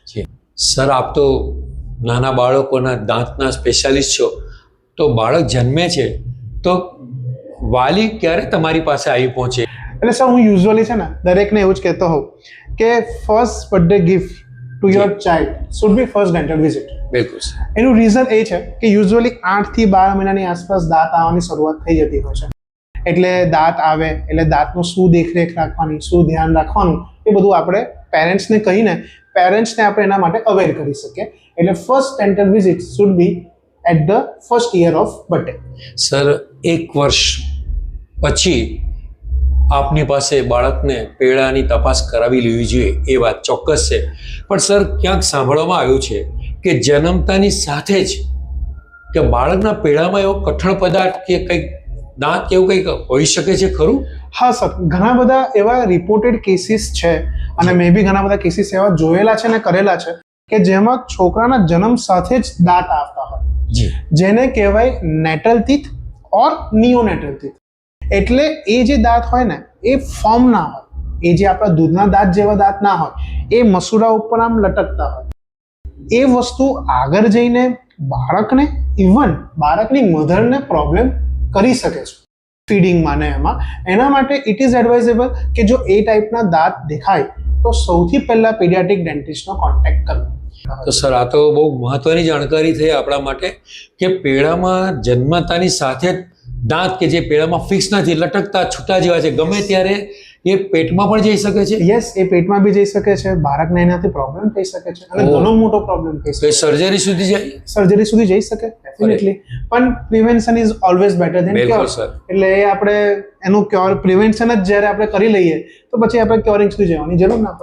જી sir, આપ તો નાના બાળકોના દાંતના સ્પેશિયાલિસ્ટ છો, તો બાળક જન્મે છે તો વાલી ક્યારે તમારી પાસે આવી પહોંચે? એટલે સર, હું યુઝ્યુઅલી છે ને દરેકને એવું જ કહેતો હોઉં કે first birthday gift to your child should be first dental visit. બિલકુલ સર. એનું રીઝન એ છે કે યુઝ્યુઅલી 8 થી 12 મહિનાની આસપાસ દાંત આવવાની શરૂઆત થઈ જતી હોય છે. એટલે દાંત આવે એટલે દાંતનું શું દેખરેખ રાખવાની, શું ધ્યાન રાખવાનું, એ બધું આપણે પેરેન્ટ્સને કહીને આપણે એના માટે અવેર કરી શકીએ. એટલે first dental visit should be at the first year of birthday. Sir, 1 વર્ષ પછી આપની પાસે બાળકને પેડાની તપાસ કરાવી લેવી જોઈએ, એ વાત ચોક્કસ છે. પણ સર, ક્યાંક સાંભળવામાં આવ્યું છે કે જન્મતાની સાથે જ કે બાળકના પેડામાં એવો કઠણ પદાર્થ કે કંઈક દાંત કે એવું કંઈક હોઈ શકે છે, ખરું? હા સર, ઘણા બધા એવા રિપોર્ટેડ કેસીસ છે અને મેં બી ઘણા બધા કેસીસ એવા જોયેલા છે ને કરેલા છે કે જેમાં છોકરાના જન્મ સાથે જ દાંત આવતા હોય, જેને કહેવાય નેટલ ટીથ ઓર નિયોનેટલ ટીથ. એટલે એ જે દાંત હોય ને એ ફોર્મ ના હોય, એ જે આપણા દૂધના દાંત જેવા દાંત ના હોય, એ મસૂડા ઉપર આમ લટકતા હોય. એ વસ્તુ આગળ જઈને બાળકને, ઇવન બાળકની મધરને પ્રોબ્લેમ કરી શકે છે ફીડિંગમાં ને એમાં. એના માટે ઇટ ઇઝ એડવાઇઝેબલ કે જો એ ટાઈપના દાંત દેખાય તો સૌથી પહેલા પીડિયાટ્રિક ડેન્ટિસ્ટનો કોન્ટેક્ટ કરવો. તો સર, આ તો બહુ મહત્વની જાણકારી થઈ આપણા માટે કે પેડામાં જન્મતાની સાથે દાંત કે જે પેડામાં ફિક્સ નથી, લટકતા છૂટા જેવા છે, ગમે ત્યારે એ પેટમાં પણ જઈ શકે છે. યસ, એ પેટમાં બી જઈ શકે છે, બાળકને એનાથી પ્રોબ્લેમ થઈ શકે છે અને ઘણો મોટો પ્રોબ્લેમ થઈ શકે. સર્જરી સુધી જાય? સર્જરી સુધી જઈ શકે ડેફિનેટલી, પણ prevention is always better than cure. એટલે એ આપણે એનું ક્યોર પ્રિવેન્શન જ જ્યારે આપણે કરી લઈએ તો પછી આપણે ક્યોરિંગ સુધી જવાની જરૂર ના પડે.